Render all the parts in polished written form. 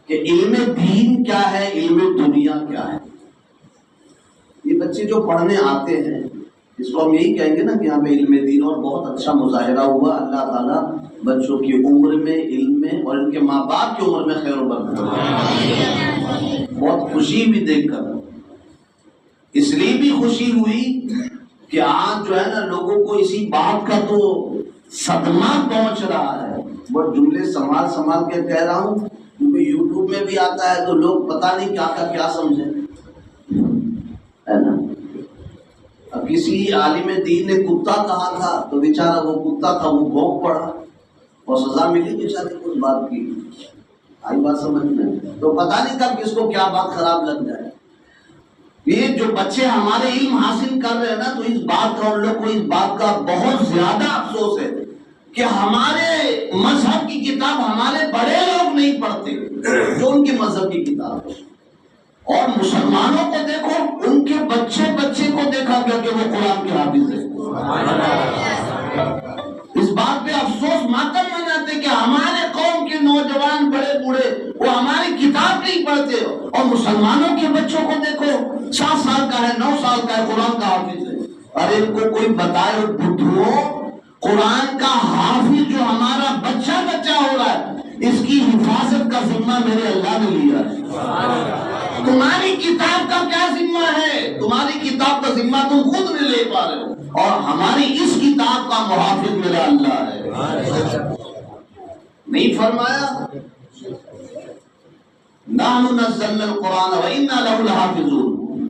کہ علم دین کیا ہے، علم دنیا کیا ہے۔ یہ بچے جو پڑھنے آتے ہیں اس کو ہم یہی کہیں گے نا کہ یہاں پہ علم دین، اور بہت اچھا مظاہرہ ہوا، اللہ تعالیٰ بچوں کی عمر میں، علم میں، اور ان کے ماں باپ کی عمر میں خیر و برکت۔ بہت خوشی بھی دیکھ کر، اس لیے بھی خوشی ہوئی کہ آج جو ہے نا لوگوں کو اسی بات کا تو صدمہ پہنچ رہا ہے۔ وہ جملے سنبھال کے کہہ رہا ہوں کیونکہ یوٹیوب میں بھی آتا ہے تو لوگ پتہ نہیں کیا کا کیا سمجھیں، ہے نا۔ اب کسی عالم دین نے کتا کہا تھا تو بیچارہ وہ کتا تھا، وہ بھونک پڑا اور سزا ملی بیچارے کو اس بات کی۔ آئی بات سمجھ میں؟ تو پتہ نہیں کب کس کو کیا بات خراب لگ جائے۔ یہ جو بچے ہمارے علم حاصل کر رہے ہیں نا، تو اس بات کا، ان لوگ کو اس بات کا بہت زیادہ افسوس ہے کہ ہمارے مذہب کی کتاب ہمارے بڑے لوگ نہیں پڑھتے جو ان کی مذہب کی کتاب ہے۔ اور مسلمانوں کو دیکھو، ان کے بچے کو دیکھا گیا کہ وہ قرآن کے حافظ ہیں۔ اس بات پہ افسوس ماتم مناتے کہ ہمارے قوم کے نوجوان بڑے بوڑھے وہ ہماری کتاب نہیں پڑھتے، اور مسلمانوں کے بچوں کو دیکھو 7 سال کا ہے، 9 سال کا ہے، قرآن کا حافظ ہے۔ ارے ان کو کوئی بتائے بدھوؤں، قرآن کا حافظ جو ہمارا بچہ ہو رہا ہے، اس کی حفاظت کا ذمہ میرے اللہ نے لیا ہے۔ تمہاری کتاب کا کیا ذمہ ہے؟ تمہاری کتاب کا ذمہ تم خود نہیں لے پا رہے ہو، اور ہماری اس کتاب کا محافظ میرا اللہ ہے۔ نہیں فرمایا نحن نزلنا القرآن وإنا له لحافظون،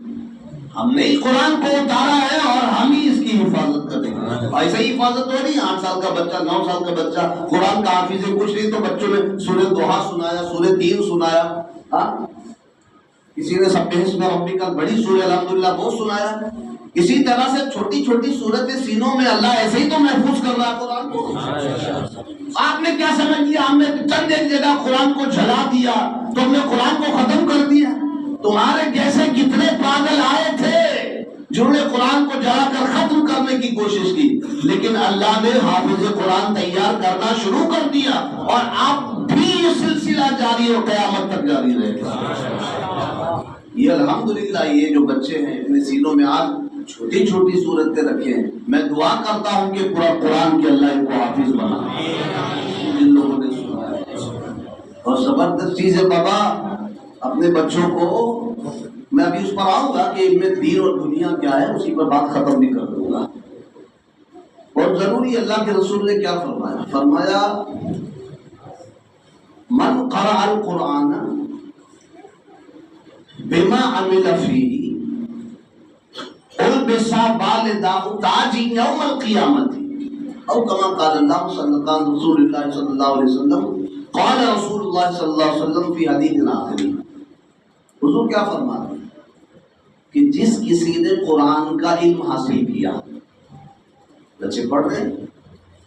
ہم نے قرآن کو اتارا ہے اور ہم ہی اس کی حفاظت کریں گے۔ ایسے ہی حفاظت ہو رہی ہے، 8 سال کا بچہ، 9 سال کا بچہ قرآن کا حافظ ہے، کچھ نہیں تو بچوں نے سورہ دوحہ سنایا، سورہ تین سنایا، کسی نے سبح اسم ربک بڑی سورہ الحمدللہ وہ سنایا۔ اسی طرح سے چھوٹی چھوٹی صورتیں سینوں میں اللہ ایسے ہی تو محفوظ کر رہا ہے قرآن کو۔ آپ نے کیا سمجھ لیا ہم نے چند ایک جگہ قرآن کو جلا دیا تو ہم نے قرآن کو ختم کر دیا؟ تمہارے جیسے کتنے پاگل آئے تھے جنہوں نے قرآن کو جلا کر ختم کرنے کی کوشش کی، لیکن اللہ نے حافظ قرآن تیار کرنا شروع کر دیا، اور آپ بھی یہ سلسلہ جاری اور قیامت تک جاری رہے گا۔ یہ الحمدللہ یہ جو بچے ہیں اپنے سینوں میں آج چھوٹی چھوٹی صورتیں رکھے ہیں، میں دعا کرتا ہوں کہ پورا قرآن کے اللہ ان کو حافظ بنا جن لوگوں نے سنا ہے۔ اور زبردست چیز ہے بابا، اپنے بچوں کو، میں ابھی اس پر آؤں گا کہ علم دین اور دنیا کیا ہے، اسی پر بات ختم بھی کر دوں گا۔ اور ضروری اللہ کے رسول نے کیا فرمایا؟ فرمایا من قرأ القرآن بما عمل فيه البس والداه تاج یوم القیامت، او کما قال اللہ صلی اللہ رسول اللہ صلی اللہ علیہ وسلم، قال رسول اللہ صلی اللہ علیہ وسلم فی حدیث آخری۔ حضور کیا فرماتے ہیں کہ جس کسی نے قرآن کا علم حاصل کیا، بچے پڑھ رہے ہیں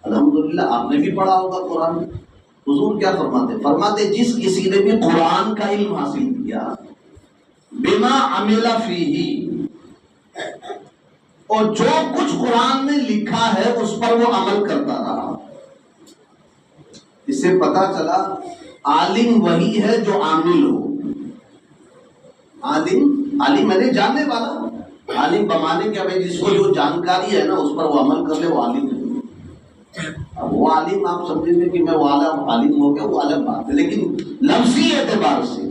الحمدللہ، آپ نے بھی پڑھا ہوگا قرآن۔ حضور کیا فرماتے؟ فرماتے جس کسی نے بھی قرآن کا علم حاصل کیا، بما عمل فیہ، اور جو کچھ قرآن میں لکھا ہے اس پر وہ عمل کرتا رہا۔ اس سے پتا چلا عالم وہی ہے جو عامل ہو۔ عالم میں نے جاننے والا، عالم بمانے کیا بھائی جس کو جو جانکاری ہے نا اس پر وہ عمل کر لے، وہ عالم ہے۔ اب وہ عالم آپ سمجھیں گے کہ میں وہ عالم ہو گیا، وہ الگ بات ہے، لیکن لفظی اعتبار سے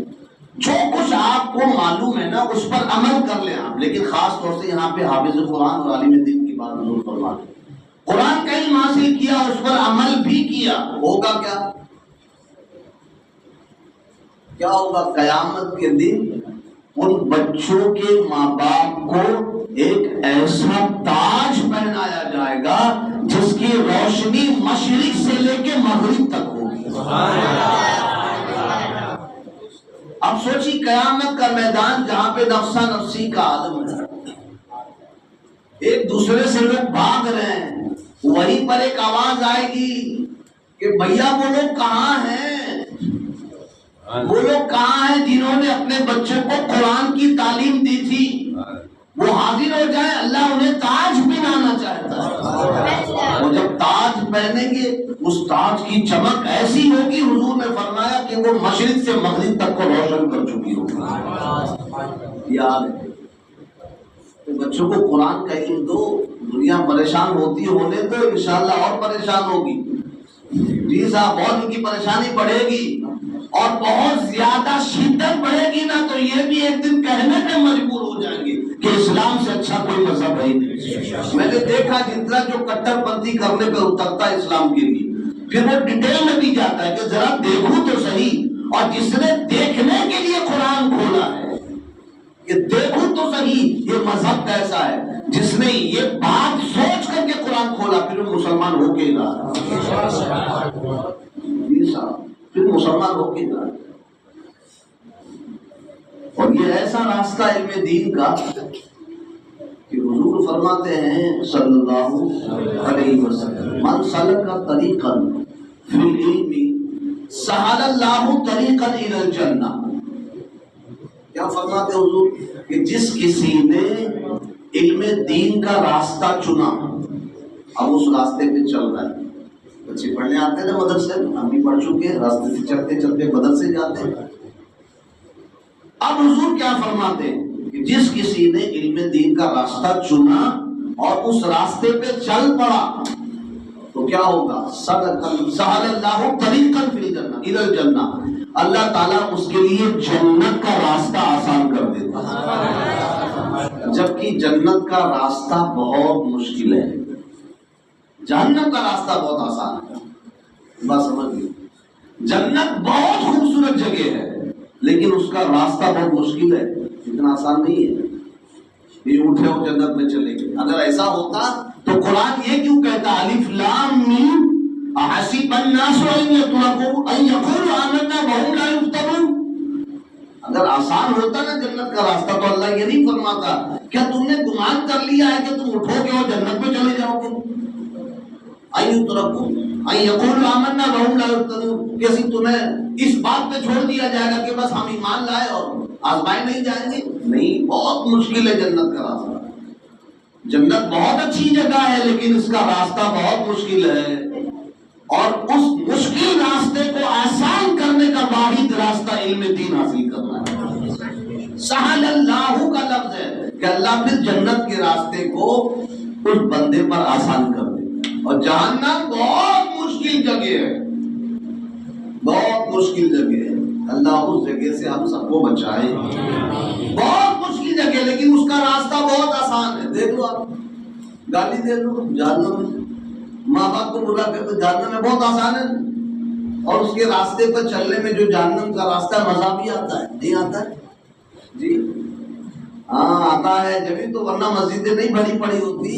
جو کچھ آپ کو معلوم ہے نا اس پر عمل کر لیں آپ۔ لیکن خاص طور سے یہاں پہ حافظ قرآن اور عالم دین کی بات ضرور فرما دیں۔ قرآن کا علم حاصل کیا، اس پر عمل بھی کیا، ہوگا کیا ہوگا؟ قیامت کے دن ان بچوں کے ماں باپ کو ایک ایسا تاج پہنایا جائے گا جس کی روشنی مشرق سے لے کے مغرب تک ہوگی۔ اب سوچی قیامت کا میدان جہاں پہ نفسا نفسی کا عالم ہے، ایک دوسرے سے لوگ بھاگ رہے ہیں، وہیں پر ایک آواز آئے گی کہ بھیا وہ لوگ کہاں ہیں، وہ لوگ کہاں ہیں جنہوں نے اپنے بچوں کو قرآن کی تعلیم دی تھی، وہ حاضر ہو جائے، اللہ انہیں تاج پہنانا چاہتا ہے. وہ جب تاج پہنیں گے اس تاج کی چمک ایسی ہوگی، حضور نے فرمایا کہ وہ مشرق سے مغرب تک کو روشن کر چکی ہوگی. یاد ہے تو بچوں کو قرآن کا علم دو. دنیا پریشان ہوتی ہونے تو انشاءاللہ اور پریشان ہوگی. جی صاحب بہت ان کی پریشانی بڑھے گی اور بہت زیادہ شدت بڑھے گی نا تو یہ بھی ایک دن کہنے پہ مجبور ہو جائیں گے کہ اسلام سے اچھا کوئی مذہب ہے ہی نہیں. میں نے دیکھا جتنا جو کٹر پنتھی کرنے پہ اترتا ہے اسلام کے لیے، پھر وہ ڈیٹیل میں بھی جاتا ہے کہ ذرا دیکھوں تو صحیح. اور جس نے دیکھنے کے لیے قرآن کھولا ہے کہ دیکھوں تو صحیح یہ مذہب کیسا ہے، جس نے یہ بات سوچ کر کے قرآن کھولا پھر وہ مسلمان ہو کے رہا. پھر مسلمان ہو کے رہا. اور یہ ایسا راستہ علم دین کا کہ حضور فرماتے ہیں صلی اللہ علیہ وسلم من سلک طریقا فی العلم سہل اللہ طریقا الی الجنہ. کیا فرماتے حضور کہ جس کسی نے علم دین کا راستہ چنا، اب اس راستے پہ چل رہا ہے. بچے پڑھنے آتے ہیں نا مدرسے میں، ہم بھی پڑھ چکے ہیں، راستے سے چلتے چلتے مدرسے جاتے ہیں. اب حضور کیا فرماتے ہیں کہ جس کسی نے علم دین کا راستہ چنا اور اس راستے پہ چل پڑا تو کیا ہوگا؟ سہل اللہ طریقا فی الجنہ الی الجنہ. اللہ تعالیٰ اس کے لیے جنت کا راستہ آسان کر دیتا ہے، جبکہ جنت کا راستہ بہت مشکل ہے. جہنم کا راستہ بہت آسان ہے. بات سمجھ گئی؟ جنت بہت خوبصورت جگہ ہے لیکن اس کا راستہ بہت مشکل ہے، اتنا آسان نہیں ہے. یہ اٹھے ہو جنت میں چلے گئے. اگر ایسا ہوتا تو قرآن یہ کیوں کہتا الف لام میم احسب الناس ان یترکوا ان یقولوا آمنا وهم لا یفتنون. اگر آسان ہوتا نا جنت کا راستہ تو اللہ یہ نہیں فرماتا کیا تم نے گمان کر لیا ہے کہ تم اٹھو گے اور جنت میں چلے جاؤ گے. ان یترکوا ان یقولوا آمنا وهم لا یفتنون، کیسی تمہیں اس بات پہ چھوڑ دیا جائے گا کہ بس ہم ایمان لائے اور آزمائے نہیں جائیں گے. نہیں، بہت مشکل ہے جنت کا راستہ. جنت بہت اچھی جگہ ہے لیکن اس کا راستہ بہت مشکل ہے. اور اس مشکل راستے کو آسان کرنے کا واحد راستہ علم دین حاصل کرنا ہے. سہل اللہ کا لفظ ہے کہ اللہ پھر جنت کے راستے کو اس بندے پر آسان کر دے. اور جہنم بہت مشکل جگہ ہے، بہت مشکل جگہ ہے. اللہ اس جگہ سے ہم سب کو بچائے. بہت مشکل جگہ لیکن اس کا راستہ بہت آسان ہے. دیکھ لو آپ گالی دے لو جہنم میں، ماں باپ کو برا کرتے جہنم میں بہت آسان ہے. اور اس کے راستے پر چلنے میں جو جہنم کا راستہ ہے مزہ بھی آتا ہے. نہیں آتا ہے؟ جی ہاں آتا ہے. جبھی تو ورنہ مسجدیں نہیں بھری پڑی ہوتی،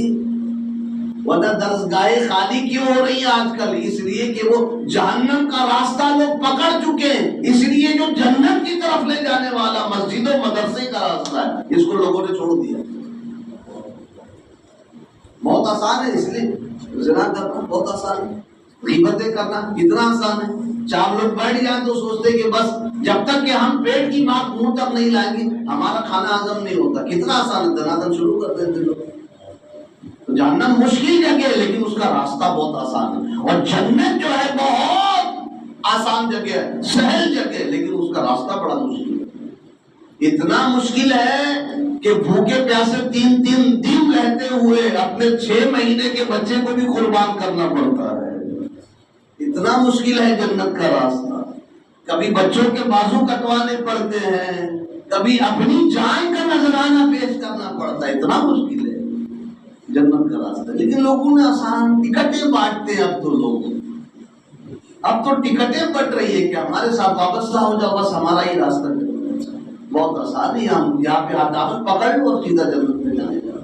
ورنہ درسگاہیں خالی کیوں ہو رہی ہیں آج کل؟ اس لیے کہ وہ جہنم کا راستہ لوگ پکڑ چکے ہیں. اس لیے جو جنت کی طرف لے جانے والا مسجد و مدرسے کا راستہ ہے اس کو لوگوں نے چھوڑ دیا. بہت آسان ہے، اس لیے زنا کرنا بہت آسان ہے، غیبتیں کرنا کتنا آسان ہے. 4 لوگ بیٹھ جائیں تو سوچتے کہ بس جب تک کہ ہم پیٹ کی بات منہ تک نہیں لائیں گے ہمارا کھانا ہضم نہیں ہوتا. کتنا آسان ہے، دنادن شروع کر دیتے لوگ. جہنم مشکل جگہ ہے لیکن اس کا راستہ بہت آسان ہے. اور جنت جو ہے بہت آسان جگہ ہے، سہل جگہ ہے لیکن اس کا راستہ بڑا مشکل ہے. اتنا مشکل ہے کہ بھوکے پیاسے 3 دن رہتے ہوئے اپنے 6 مہینے کے بچے کو بھی قربان کرنا پڑتا ہے. اتنا مشکل ہے جنت کا راستہ. کبھی بچوں کے بازو کٹوانے پڑتے ہیں، کبھی اپنی جان کا نذرانہ پیش کرنا پڑتا ہے. اتنا مشکل ہے جنت کا راستہ. لیکن لوگوں نے آسان ٹکٹیں بانٹتے ہیں. اب تو ٹکٹیں بٹ رہی ہے کہ ہمارے ساتھ وابستہ ہو جاؤ، بس ہمارا ہی راستہ بہت آسان ہے. ہم یہاں پہ دعوت پکڑ لو اور سیدھا جنت میں جانے جاؤ.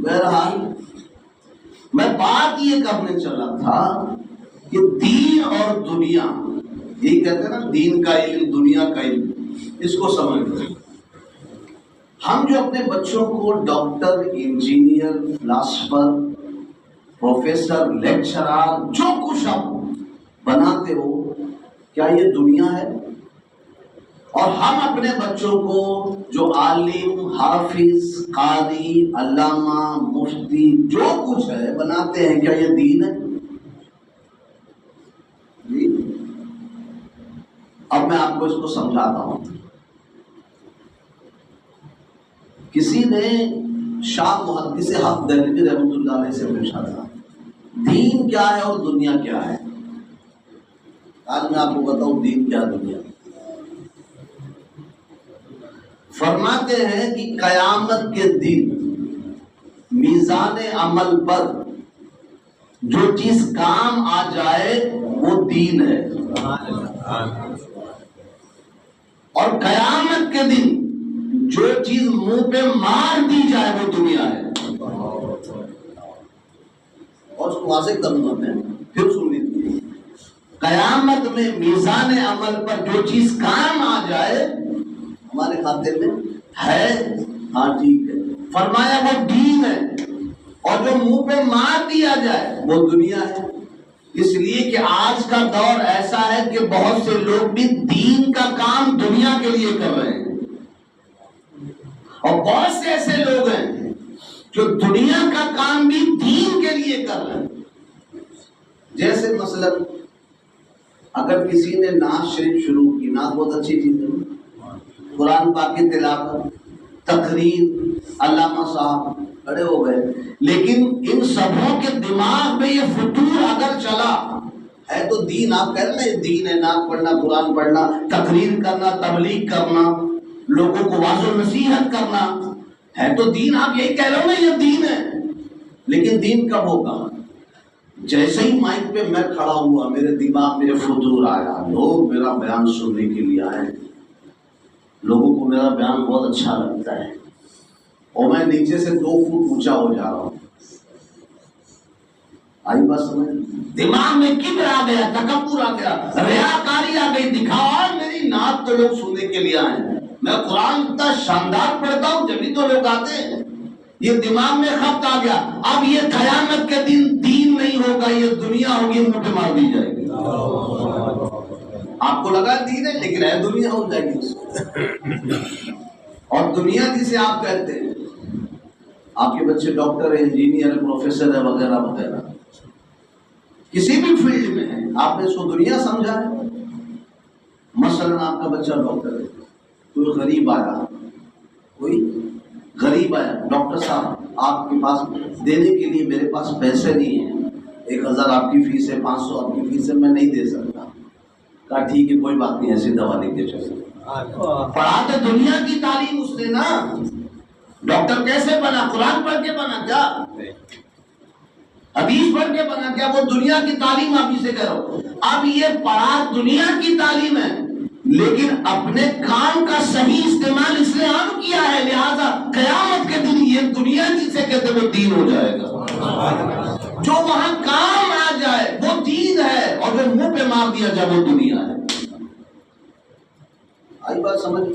بہرحال میں بات یہ کرنے چلا تھا کہ دین اور دنیا، یہ کہتے ہیں نا دین کا علم دنیا کا علم، اس کو سمجھ لو. ہم جو اپنے بچوں کو doctor, engineer, philosopher, professor, lecturer, جو کچھ آپ بناتے ہو، کیا یہ دنیا ہے؟ اور ہم اپنے بچوں کو جو عالم، حافظ، قاری، علامہ، مفتی جو کچھ ہے بناتے ہیں، کیا یہ دین ہے؟ جی اب میں آپ کو اس کو سمجھاتا ہوں. کسی نے شاہ محدث حق دہلوی رحمۃ اللہ علیہ سے پوچھا تھا دین کیا ہے اور دنیا کیا ہے. آج میں آپ کو بتاؤں دین کیا دنیا. فرماتے ہیں کہ قیامت کے دن میزان عمل پر جو چیز کام آ جائے وہ دین ہے، اور قیامت کے دن جو چیز منہ پہ مار دی جائے وہ دنیا ہے. اور اس کو واضح کروں گا میں، پھر سن لیجیے. قیامت میں میزان عمل پر جو چیز کام آ جائے ہمارے کھاتے میں ہے، ہاں ٹھیک ہے، فرمایا وہ دین ہے، اور جو منہ پہ مار دیا جائے وہ دنیا ہے. اس لیے کہ آج کا دور ایسا ہے کہ بہت سے لوگ بھی دین کا کام دنیا کے لیے کر رہے ہیں، اور بہت سے ایسے لوگ ہیں جو دنیا کا کام بھی دین کے لیے کر رہے ہیں. جیسے مثلا اگر کسی نے نعت شریف شروع کی، نعت بہت اچھی چیز ہے، قرآن پاک کی تلاوت، تقریر، علامہ صاحب کھڑے ہو گئے، لیکن ان سبوں کے دماغ میں یہ فطور اگر چلا ہے تو دین، آپ کہہ رہے ہیں دین ہے، نعت پڑھنا، قرآن پڑھنا، تقریر کرنا، تبلیغ کرنا، لوگوں کو واعظ و نصیحت کرنا ہے تو دین. آپ یہی کہہ رہے ہو نا یہ دین ہے. لیکن دین کب ہوگا؟ جیسے ہی مائک پہ میں کھڑا ہوا میرے دماغ میں فطور آیا، لوگ میرا بیان سننے کے لیے آئے، لوگوں کو میرا بیان بہت اچھا لگتا ہے، اور میں نیچے سے 2 فٹ اونچا ہو جا رہا ہوں. آئی بات سمجھ؟ دماغ میں کبر آ گیا، تکبر آ گیا، ریاکاری آ گئی، دکھاوا. میری نعت تو لوگ سننے کے لیے آئے ہیں، میں قرآن اتنا شاندار پڑھتا ہوں جبھی تو لوگ آتے ہیں. یہ دماغ میں خبط آ گیا. اب یہ قیامت کے دن دین نہیں ہوگا، یہ دنیا ہوگی، منہ پہ مار دی جائے گی. آپ کو لگا دین ہے لیکن ہے دنیا ہو جائے گی. اور دنیا جسے آپ کہتے ہیں، آپ کے بچے ڈاکٹر ہے، انجینئر ہے، پروفیسر ہے، وغیرہ وغیرہ، کسی بھی فیلڈ میں ہے، آپ نے اس کو دنیا سمجھا ہے. مثلا آپ کا بچہ ڈاکٹر ہے، کوئی غریب آیا، ڈاکٹر صاحب آپ کے پاس دینے کے لیے میرے پاس پیسے نہیں ہیں، 1000 آپ کی فیس ہے، 500 آپ کی فیس ہے، میں نہیں دے سکتا. کہا ٹھیک ہے کوئی بات نہیں، ایسی دوا لکھ کے چلے. پڑھا تو دنیا کی تعلیم اس نے نا. ڈاکٹر کیسے بنا؟ قرآن پڑھ کے بنا کیا؟ حدیث پڑھ کے بنا کیا؟ وہ دنیا کی تعلیم آپ اسے کہہ رہا ہو. اب یہ پڑھا دنیا کی تعلیم ہے، لیکن اپنے کام کا صحیح استعمال اس نے عام کیا ہے، لہذا قیامت کے دن یہ دنیا جسے کہتے وہ دین ہو جائے گا. جو وہاں کام آ جائے وہ دین ہے، اور جو منہ پہ مار دیا جائے وہ دنیا ہے. آئی بات سمجھ؟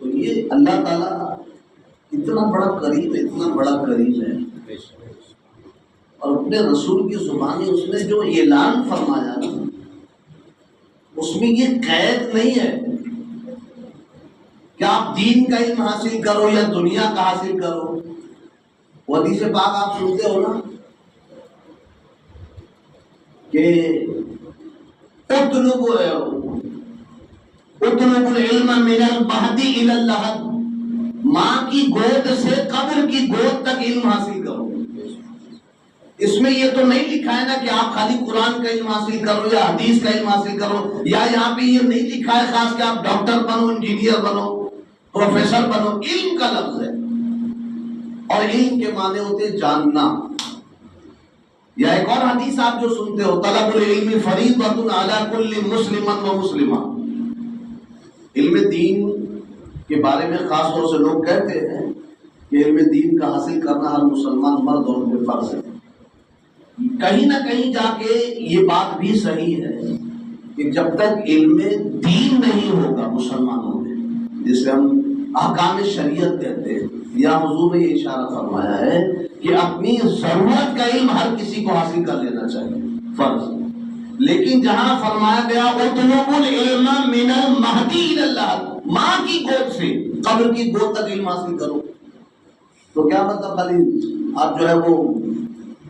تو یہ اللہ تعالیٰ اتنا بڑا کریم ہے، اتنا بڑا کریم ہے، اور اپنے رسول کی زبانی اس نے جو اعلان فرمایا نا، اس میں یہ قید نہیں ہے کہ آپ دین کا علم حاصل کرو یا دنیا کا حاصل کرو. وہ حدیث پاک آپ سنتے ہو نا کہ اطلب العلم من المہد الی اللحد، ماں کی گود سے قبر کی گود تک علم حاصل کرو. اس میں یہ تو نہیں لکھا ہے نا کہ آپ خالی قرآن کا علم حاصل کرو یا حدیث کا علم حاصل کرو، یا یہاں پہ یہ نہیں لکھا ہے خاص کہ آپ ڈاکٹر بنو، انجینئر بنو، پروفیسر بنو. علم کا لفظ ہے، اور علم کے معنی ہوتے جاننا. یا ایک اور حدیث آپ جو سنتے ہو، طلب العلم فریضۃ علی کل مسلم و مسلمہ. علم دین کے بارے میں خاص طور سے لوگ کہتے ہیں کہ علم دین کا حاصل کرنا ہر مسلمان مرد اور ان پہ فرض ہے. کہیں نہ کہیں جا کے یہ بات بھی صحیح ہے کہ جب تک علم دین نہیں ہوگا مسلمانوں میں، جسے ہم احکام شریعت کہتے ہیں، یا حضور نے یہ اشارہ فرمایا ہے کہ اپنی ضرورت کا علم ہر کسی کو حاصل کر لینا چاہیے، فرض. لیکن جہاں فرمایا گیا اطلبوا العلم من المہدی الی اللحد، ماں کی گود سے قبر کی گود تک علم حاصل کرو، تو کیا مطلب خالی آپ جو ہے وہ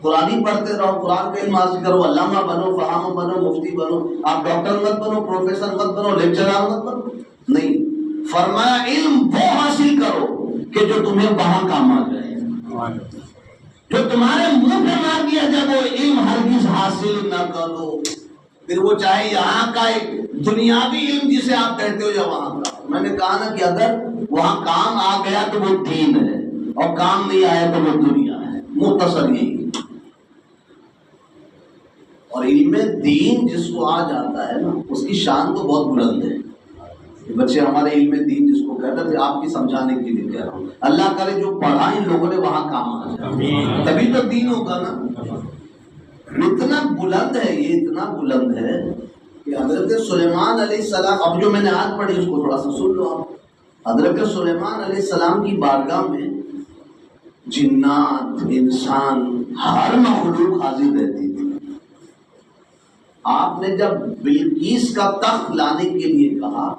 قرآن ہی پڑھتے رہو، قرآن کا علم حاصل کرو، علامہ بنو، فہام بنو، مفتی بنو، آپ ڈاکٹر مت بنو، پروفیسر مت بنو، لیکچرر مت بنو، نہیں، فرمایا علم وہ حاصل کرو کہ جو تمہیں وہاں کام آ جائے، جو تمہارے منہ پہ مار دیا جائے وہ علم ہرگز حاصل نہ کرو، پھر وہ چاہے یہاں کا ایک دنیاوی علم جسے آپ کہتے ہو یا وہاں کا۔ میں نے کہا نا کہ اگر وہاں کام آ گیا تو وہ دین ہے، اور کام نہیں آیا تو وہ دنیا ہے، مختصر یہی۔ اور علم دین جس کو آ جاتا ہے نا اس کی شان تو بہت بلند ہے۔ بچے ہمارے علم دین جس کو کہتے ہیں، آپ کی سمجھانے کے لیے کہہ رہا ہوں، اللہ کرے جو پڑھا ان لوگوں نے وہاں کام آ جائے، تبھی تو دین ہوگا نا۔ اتنا بلند ہے یہ، اتنا بلند ہے کہ حضرت سلیمان علیہ السلام، اب جو میں نے آج پڑھی اس کو تھوڑا سا سن لو آپ۔ حضرت سلیمان علیہ السلام کی بارگاہ میں جنات، انسان، ہر مخلوق حاضر رہتی تھی۔ آپ نے جب بلقیس کا تخت لانے کے لیے کہا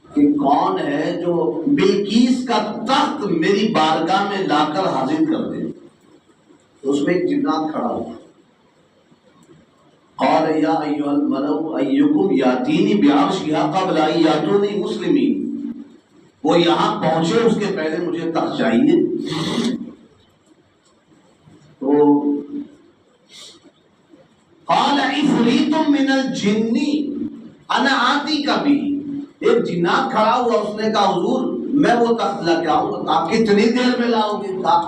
کہ کون ہے جو بلقیس کا تخت میری بارگاہ میں لا کر حاضر کر دے، تو اس میں ایک جنات کھڑا ہوا، قال یا ایھا الملأ ایکم یاتینی بعرشها قبل ان یاتونی مسلمین، وہ یہاں پہنچے اس کے پہلے مجھے تخت چاہیے۔ تو قال عفریت من الجن انا آتیک بہ، ایک جنات کھڑا ہوا، اس نے کہا حضور میں وہ تخت لا کے آؤں گا، آپ کتنی دیر میں لاؤ گے؟ کہا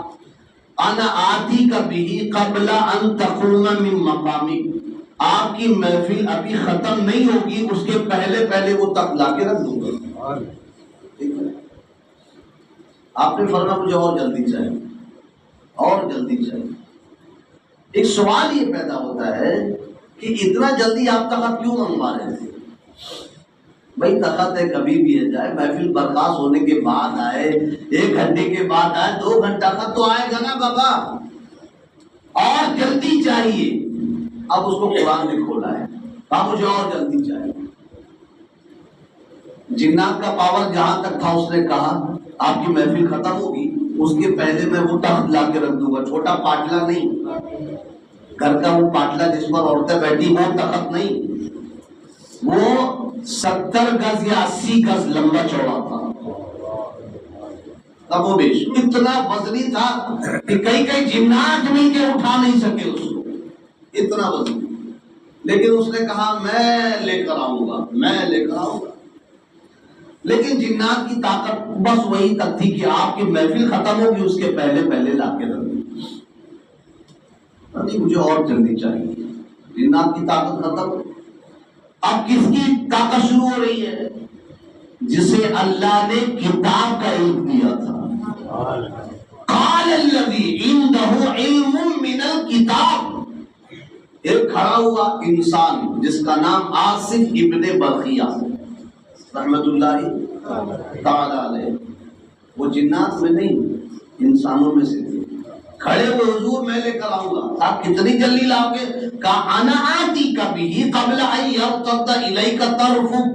انا آتیک بہ قبل ان تقوم من مقامک، آپ کی محفل ابھی ختم نہیں ہوگی اس کے پہلے پہلے وہ تخت لا کے رکھ دوں گا۔ آپ نے فرمایا مجھے اور جلدی چاہیے، اور جلدی چاہیے۔ ایک سوال یہ پیدا ہوتا ہے کہ اتنا جلدی آپ تخت کیوں منگوا رہے تھے؟ بھائی تخت ہے کبھی بھی ہے جائے، محفل برخاست ہونے کے بعد آئے، 1 گھنٹے کے بعد آئے، 2 گھنٹہ کا تو آئے گا نا بابا، اور جلدی چاہیے۔ اب اس کو قرآن نے کھولا ہے، اب مجھے اور جلدی چاہیے۔ جنات کا پاور جہاں تک تھا اس نے کہا آپ کی محفل ختم ہوگی اس کے پہلے میں وہ تخت لا کے رکھ دوں گا، چھوٹا پاٹلا نہیں، گھر کا وہ پاٹلا جس پر عورتیں بیٹھی وہ تخت نہیں، وہ 70 گز یا 80 گز لمبا چوڑا تھا، تب وہ بیش اتنا وزنی تھا کہ کئی جنات مل کے اٹھا نہیں سکے اس کو، اتنا وزنی۔ لیکن اس نے کہا میں لے کر آؤں گا، میں لے کر آؤں گا۔ لیکن جنات کی طاقت بس وہی تک تھی کہ آپ کی محفل ختم ہوگی اس کے پہلے پہلے لا کے رکھ دیں، نہیں مجھے اور جلدی چاہیے۔ جنات کی طاقت ختم، اب کس کی طاقت شروع ہو رہی ہے؟ جسے اللہ نے کتاب کا علم دیا تھا۔ قال الذی عنده علم من الکتاب، ایک کھڑا ہوا انسان جس کا نام آصف ابن برخیہ رحمت اللہ تعالی علیہ، وہ جنات میں نہیں انسانوں میں سے تھے، کھڑے ہوئے حضور میں لے کر آؤں گا، آپ کتنی جلدی لاؤ گے؟ کہا انا آتیک بہ قبل ان یرتد الیک طرفک،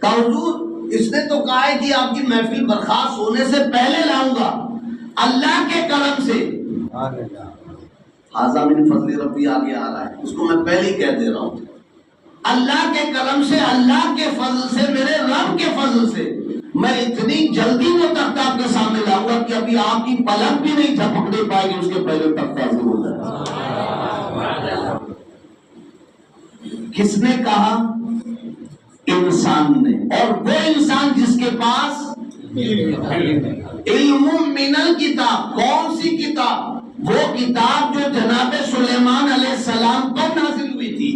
کہا حضور اس نے تو کہا ہے کہ آپ کی محفل برخاست ہونے سے پہلے لاؤں گا، اللہ کے کرم سے، حاذا من فضل ربی آگے آ رہا ہے، اس کو میں پہلے ہی کہہ دے رہا ہوں، اللہ کے کرم سے، اللہ کے فضل سے، میرے رب کے فضل سے میں اتنی جلدی وہ تخت آپ کے سامنے لاؤں گا کہ ابھی آپ کی پلک بھی نہیں جھپکنے پائے گی اس کے پہلے تخت حاضر ہو جائے۔ کس نے کہا؟ انسان نے، اور وہ انسان جس کے پاس علم من الکتاب، کون سی کتاب؟ وہ کتاب جو جناب سلیمان علیہ السلام پر نازل ہوئی تھی،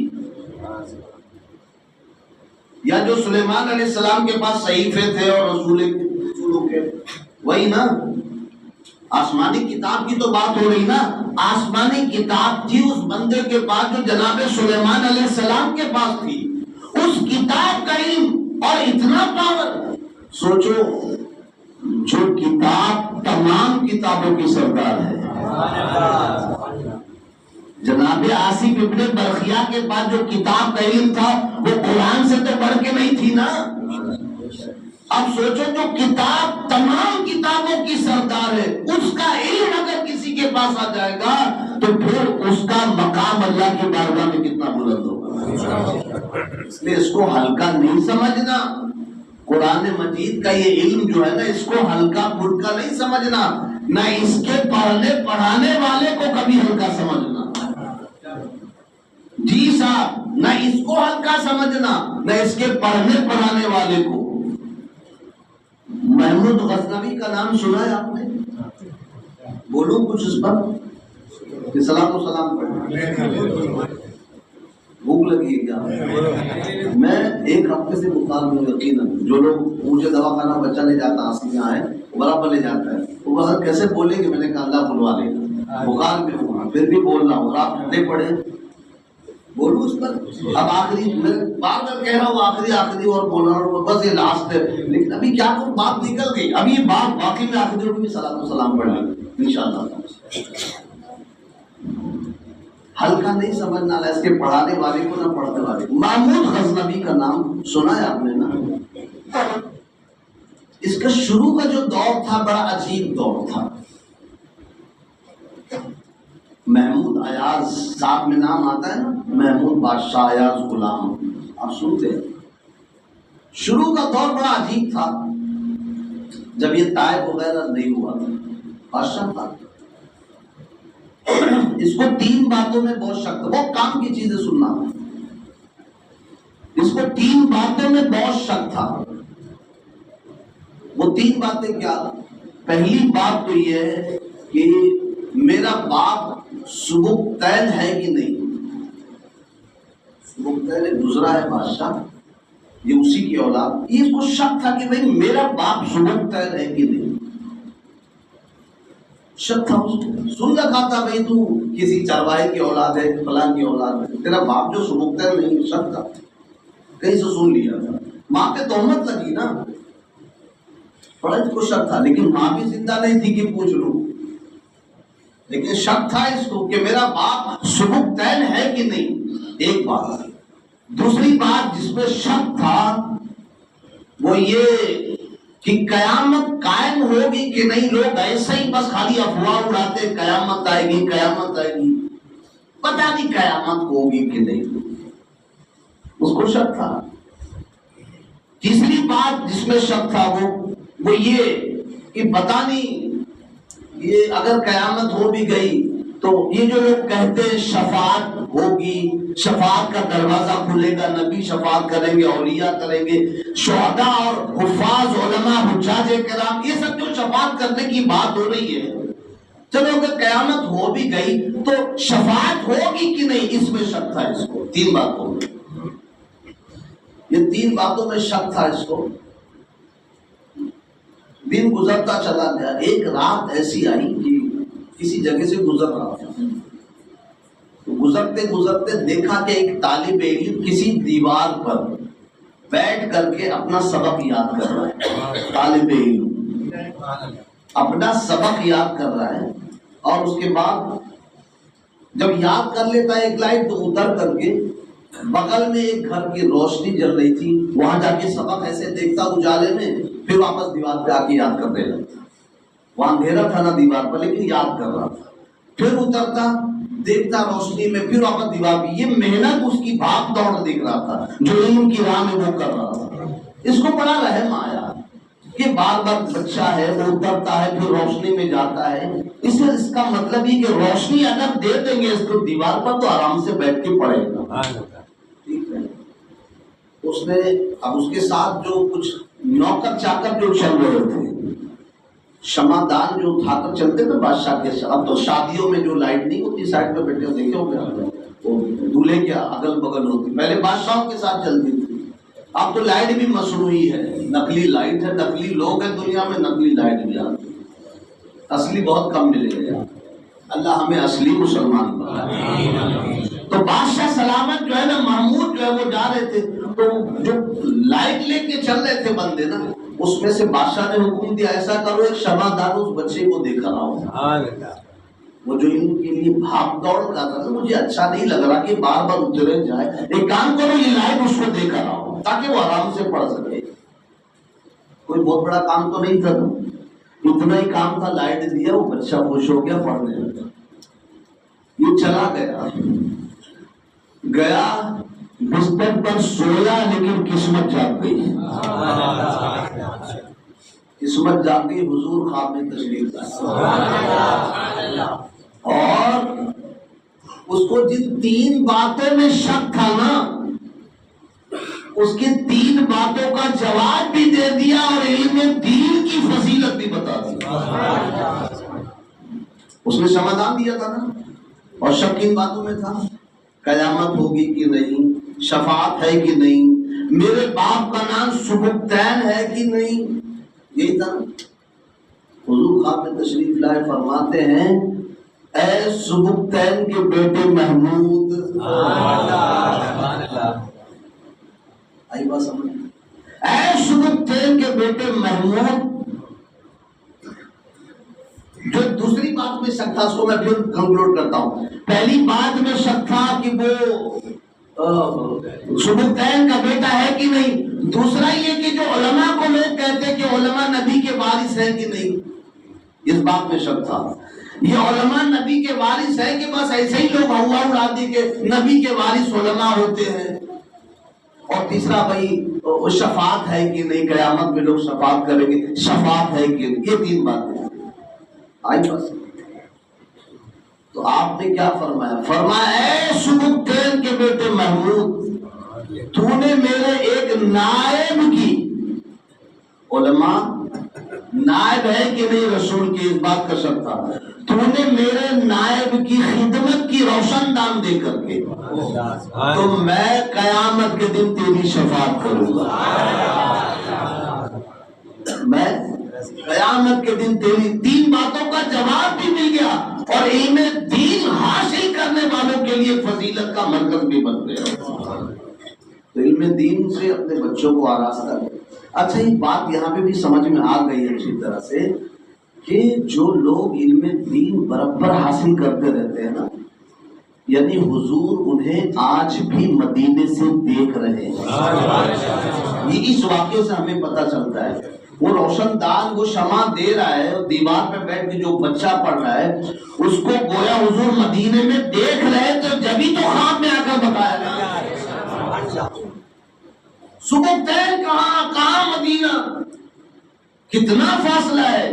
یا جو سلیمان علیہ السلام کے پاس صحیفے تھے اور رسولوں کے، وہی نا، آسمانی کتاب کی تو بات ہو رہی نا، آسمانی کتاب تھی اس بندے کے پاس جو جناب سلیمان علیہ السلام کے پاس تھی، اس کتاب کا علم اور اتنا پاور۔ سوچو جو کتاب تمام کتابوں کی سردار ہے، جناب آصف ابن برخیا کے پاس جو کتاب کا علم تھا وہ قرآن سے تو بڑھ کے نہیں تھی نا. اب سوچو جو کتاب تمام کتابوں کی سردار ہے اس کا علم اگر کسی کے پاس آ جائے گا تو پھر اس کا مقام اللہ کی بارگاہ میں کتنا بلند ہوگا. اس لیے اس کو ہلکا نہیں سمجھنا. قرآن مجید کا یہ علم جو ہے نا اس کو ہلکا پھلکا نہیں سمجھنا. نہ اس کے پڑھنے پڑھانے والے کو کبھی ہلکا سمجھنا. جی صاحب نہ اس کو ہلکا سمجھنا نہ اس کے پڑھنے پڑھانے والے کو. محمود غزنوی کا نام سنا ہے آپ نے؟ بولوں کچھ اس پر کہ سلام و سلام پڑھ. بھوک لگی ہے کیا؟ میں ایک ہفتے سے بخار میں یقیناً جو لوگ مجھے دوا خانہ بچہ لے جاتا آسی یہاں ہے برابر لے جاتا ہے وہ بغیر کیسے بولے کہ میں نے کہا اللہ بلوا لے گا. بخار میں ہوں پھر بھی بول رہا ہوں اور آپ ٹھنڈے پڑے. بولوں اس پر؟ اب آخری میں بار بار کہہ رہا ہوں آخری اور بول رہا ہوں بس یہ لاسٹ ہے. لیکن ابھی کیا کروں بات نکل گئی. اب یہ بات واقعی میں آخری کو بھی سلام و سلام پڑھ لیں انشاءاللہ. ہلکا نہیں سمجھنا اس کے پڑھانے والے کو نہ پڑھنے والے کو. محمود غزنوی کا نام سنا ہے آپ نے نا؟ اس کا شروع کا جو دور تھا بڑا عجیب دور تھا. محمود ایاز صاحب میں نام آتا ہے نا محمود بادشاہ ایاز غلام آپ سنتے ہیں. شروع کا دور بڑا عجیب تھا جب یہ طائف وغیرہ نہیں ہوا تھا. بادشاہ تھا اس کو 3 باتوں میں بہت شک تھا. وہ کام کی چیزیں سننا اس کو 3 باتوں میں بہت شک تھا. وہ 3 باتیں کیا؟ پہلی بات تو یہ ہے کہ میرا باپ سبکتین ہے کہ نہیں. سبکتین گزرا ہے بادشاہ یہ اسی کی اولاد. یہ اس کو شک تھا کہ بھئی میرا باپ سبکتین ہے کہ نہیں. شک تھا اس کو. سن رکھا تھا بھئی تو کسی چرواہے کی اولاد ہے فلاں کی اولاد ہے تیرا باپ جو سبکتین نہیں. شک تھا کہیں سے سن لیا تھا. ماں پہ تہمت لگی نا بڑا اس کو شک تھا. لیکن ماں بھی زندہ نہیں تھی کہ پوچھ لوں. لیکن شک تھا اس کو کہ میرا باپ سبکتین ہے کہ نہیں. ایک بات. دوسری بات جس میں شک تھا وہ یہ کہ قیامت قائم ہوگی کہ نہیں. لوگ ایسے ہی بس خالی افواہ اڑاتے قیامت آئے گی قیامت آئے گی. پتہ نہیں قیامت ہوگی کہ نہیں. اس کو شک تھا. تیسری بات جس میں شک تھا وہ یہ کہ پتہ نہیں یہ اگر قیامت ہو بھی گئی تو یہ جو لوگ کہتے ہیں شفاعت ہوگی شفاعت کا دروازہ کھلے گا نبی شفاعت کریں گے اولیاء کریں گے شہداء اور حفاظ علماء حجاج کرام یہ سب جو شفاعت کرنے کی بات ہو رہی ہے. چلو اگر قیامت ہو بھی گئی تو شفاعت ہوگی کہ نہیں اس میں شک تھا اس کو. 3 باتوں میں یہ 3 باتوں میں شک تھا اس کو. دن گزرتا چلا گیا. ایک رات ایسی آئی کہ کسی جگہ سے گزر رہا تھا. گزرتے گزرتے دیکھا کہ ایک طالب علم کسی دیوار پر بیٹھ کر کے اپنا سبق یاد کر رہا ہے. طالب علم اپنا سبق یاد کر رہا ہے اور اس کے بعد جب یاد کر لیتا ہے ایک لائٹ تو اتر کر کے بغل میں ایک گھر کی روشنی جل رہی تھی وہاں جا کے سبق ایسے دیکھتا اجالے میں پھر واپس دیوار پہ آ کے یاد کرنے لگتا. وہاں اندھیرا تھا نا دیوار پر لیکن یاد کر رہا تھا. پھر اترتا دیکھتا روشنی میں پھر واپس دیوار پہ. یہ محنت اس کی بھاگ دوڑ دیکھ رہا تھا جو علم کی راہ میں وہ کر رہا تھا. اس کو بڑا رحم آیا کہ بار بار بچہ ہے وہ اترتا ہے پھر روشنی میں جاتا ہے. اس کا مطلب یہ کہ روشنی اگر دے دیں گے اس کو دیوار پر تو آرام سے بیٹھ کے پڑھے گا. ٹھیک ہے. اس نے اب اس کے ساتھ جو کچھ نوکر چاکر جو چل رہے تھے شمع دان جو اٹھا کر چلتے تھے بادشاہ کے ساتھ. اب تو شادیوں میں جو لائٹ نہیں ہوتی سائڈ پہ بیٹھے دیکھے ہو گیا وہ دولہے کے اگل بغل ہوتی پہلے بادشاہوں کے ساتھ چلتی تھی. اب تو لائٹ بھی مصنوعی ہے نقلی لائٹ ہے. نقلی لوگ ہیں دنیا میں نقلی لائٹ بھی آتی. اصلی بہت کم ملے گا. اللہ ہمیں اصلی مسلمان بنائے. تو بادشاہ سلامت جو ہے نا محمود جو ہے وہ جا رہے تھے تو جو لائٹ لے کے چل رہے تھے بندے نا اس میں سے بادشاہ نے حکم دیا ایسا کرو ایک شمع دان اس بچے کو دیکھ کر آؤ. وہ جو علم کے لیے بھاگ دوڑ کر رہا ہے مجھے اچھا نہیں لگ رہا کہ بار بار اترے جائے. ایک کام کرو یہ لائٹ اس کو دے کر آؤ تاکہ وہ آرام سے پڑھ سکے. کوئی بہت بڑا کام تو نہیں تھا, اتنا ہی کام تھا, لائٹ دیا, وہ بچہ خوش ہو گیا, پڑھنے لگا. یہ چلا گیا بستر پر سویا لیکن قسمت جاگ گئی. قسمت جاگ گئی, حضور خواب میں تشریف لائے. اور اس کو جن 3 باتوں میں شک تھا نا, اس کی 3 باتوں کا جواب بھی دے دیا اور علم دین کی فضیلت بھی بتا دی. اس نے سمادھان دیا تھا نا. اور شک کن باتوں میں تھا؟ قیامت ہوگی کہ نہیں, شفاعت ہے کہ نہیں, میرے باپ کا نام سبکتین ہے کہ نہیں, یہی تھا. حضور خواب میں تشریف لائے, فرماتے ہیں اے سبکتین کے بیٹے محمود. آئی بات سمجھ؟ اے سبکتین کے بیٹے محمود. جو دوسری بات میں شک تھا اس کو میں پھر کنکلوڈ کرتا ہوں. پہلی بات میں شک تھا کہ وہ سبکتین کا بیٹا ہے کہ نہیں. دوسرا یہ کہ جو علماء کو لوگ کہتے ہیں کہ علماء نبی کے وارث ہیں کہ نہیں, اس بات میں شک تھا. یہ علماء نبی کے وارث ہیں کہ بس ایسے ہی لوگ ہوا اڑا دی کہ نبی کے وارث علماء ہوتے ہیں. اور تیسرا بھائی شفاعت ہے کہ نہیں, قیامت میں لوگ شفاعت کریں گے, شفاعت ہے کہ نہیں. یہ 3 باتیں آئی بس. تو آپ نے کیا فرمایا؟ فرمایا اے سبکتین کے بیٹے محمود, تو نے میرے ایک نائب کی, علماء نائب ہے کہ نہیں رسول کی, اس بات کا شک تھا. تو نے میرے نائب کی خدمت کی روشن دان دے کر کے, تو میں قیامت کے دن تیری شفاعت کروں گا. میں قیامت کے دن تیری 3 باتوں کا جواب بھی مل گیا اور علم دین حاصل کرنے والوں کے لیے فضیلت کا مرکز بھی بن گیا. تو علم دین سے اپنے بچوں کو آراستہ کریں. اچھا یہ بات یہاں پہ بھی سمجھ میں آ گئی اچھی طرح سے کہ جو لوگ علم دین برابر حاصل کرتے رہتے ہیں نا, یعنی حضور انہیں آج بھی مدینے سے دیکھ رہے ہیں. یہ اس واقعے سے ہمیں پتہ چلتا ہے. وہ روشن دان وہ شمع دے رہا ہے, دیوار پہ بیٹھ کے جو بچہ پڑھ رہا ہے اس کو گویا حضور مدینے میں دیکھ رہے, تو جبھی تو خواب میں آ کر بتایا گیا. سبکتین کہاں مدینہ, کتنا فاصلہ ہے.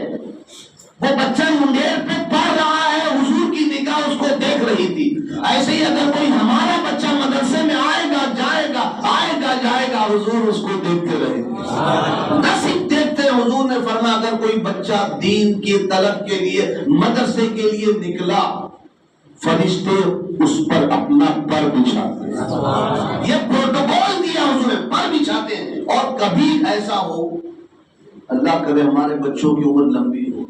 وہ بچہ منڈیر پہ پڑھ رہا ہے, حضور کی نگاہ اس کو دیکھ رہی تھی. ایسے ہی اگر کوئی ہمارا بچہ مدرسے میں آئے گا جائے گا, آئے گا جائے گا, حضور اس کو دیکھتے رہے گے. نہ صرف دیکھتے, حضور نے فرمایا اگر کوئی بچہ دین کی طلب کے لیے مدرسے کے لیے نکلا, فرشتے اس پر اپنا پر بچھاتے ہیں. یہ پروٹوکول دیا حضور نے, پر بچھاتے ہیں. اور کبھی ایسا ہو, اللہ کرے ہمارے بچوں کی عمر لمبی ہو,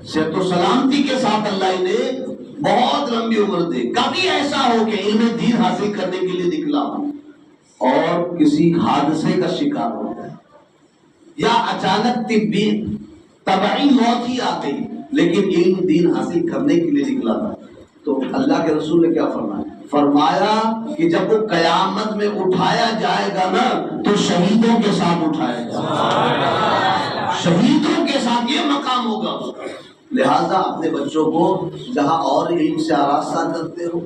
صحت و سلامتی کے ساتھ اللہ انہیں بہت لمبی عمر دے. کبھی ایسا ہو کہ علم دین حاصل کرنے کے لیے نکلا اور کسی حادثے کا شکار ہو گیا, یا اچانک طبی طبعی موت ہی آ گئی, لیکن علم دین حاصل کرنے کے لیے نکلا تھا, تو اللہ کے رسول نے کیا فرمایا؟ فرمایا کہ جب وہ قیامت میں اٹھایا جائے گا نا, تو شہیدوں کے ساتھ اٹھایا جائے گا, شہیدوں کے ساتھ یہ مقام ہوگا. لہذا اپنے بچوں کو جہاں اور علم سے آراستہ کرتے ہو,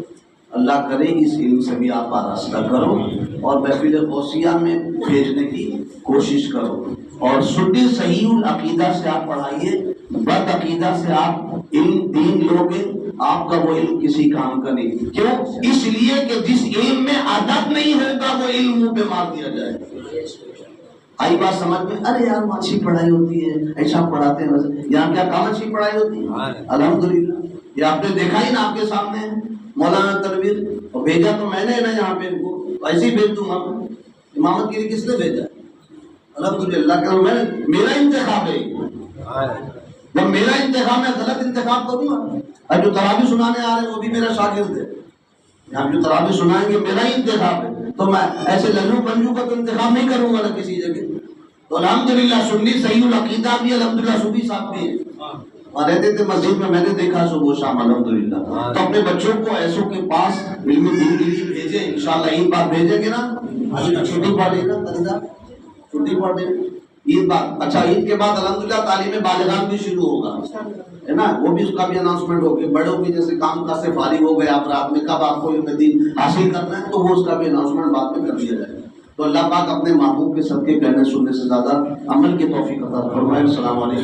اللہ کرے اس علم سے بھی آپ آراستہ کرو اور محفل غوثیہ میں بھیجنے کی کوشش کرو. اور سنی صحیح العقیدہ سے آپ پڑھائیے, بد عقیدہ سے آپ علم دین لوگے, آپ کا وہ علم کسی کام کا نہیں. کیوں؟ اس لیے کہ جس علم میں ادب نہیں ہوگا وہ علم منہ پہ مار دیا جائے. آئی بات سمجھ میں؟ ارے یار وہاں اچھی پڑھائی ہوتی ہے, ایسا پڑھاتے ہیں, یہاں کیا کام اچھی پڑھائی ہوتی ہے؟ الحمدللہ. یہ آپ نے دیکھا ہی نا, آپ کے سامنے مولانا تنویر, اور بھیجا تو میں نے نا یہاں پہ, ان کو ایسے ہی بھیج دوں گا. امامت کے لیے کس نے بھیجا؟ الحمدللہ. کہ میں میرا انتخاب ہے, جب میرا انتخاب ہے غلط انتخاب کروں گا. اور جو تراویح سنانے آ رہے ہیں وہ بھی میرا شاگرد ہے, یہاں جو تراویح سنائیں گے میرا ہی انتخاب ہے, تو میں ایسے للو پنجو کا تو انتخاب نہیں کروں گا نا کسی جگہ. تو الحمدللہ سنی صحیح العقیدہ بھی الحمدللہ صوفی صاحب بھی ہیں, وہاں رہتے تھے مسجد میں، میں نے دیکھا صبح شام الحمدللہ. تو اپنے بچوں کو ایسوں کے پاس علم دین کے لیے بھیجیں. انشاءاللہ عید بعد بھیجیں گے نا. چھٹی پڑھ لے گا، چھٹی پڑھ لے عید بعد. اچھا عید کے بعد الحمدللہ تعلیم بالغان بھی شروع ہوگا ہے نا. وہ بھی اس کا بھی اناؤنسمنٹ ہوگی. بڑوں کی جیسے کام کاج سے فارغ ہو گئے آپ رات میں، کب آپ کو علم دین حاصل کرنا ہے تو وہ اس کا بھی اناؤنسمنٹ بعد میں کر دیا جائے گا. تو اللہ پاک اپنے محبوب کے صدقے کہنے سننے سے زیادہ عمل کی توفیق عطا فرمائے. السلام علیکم.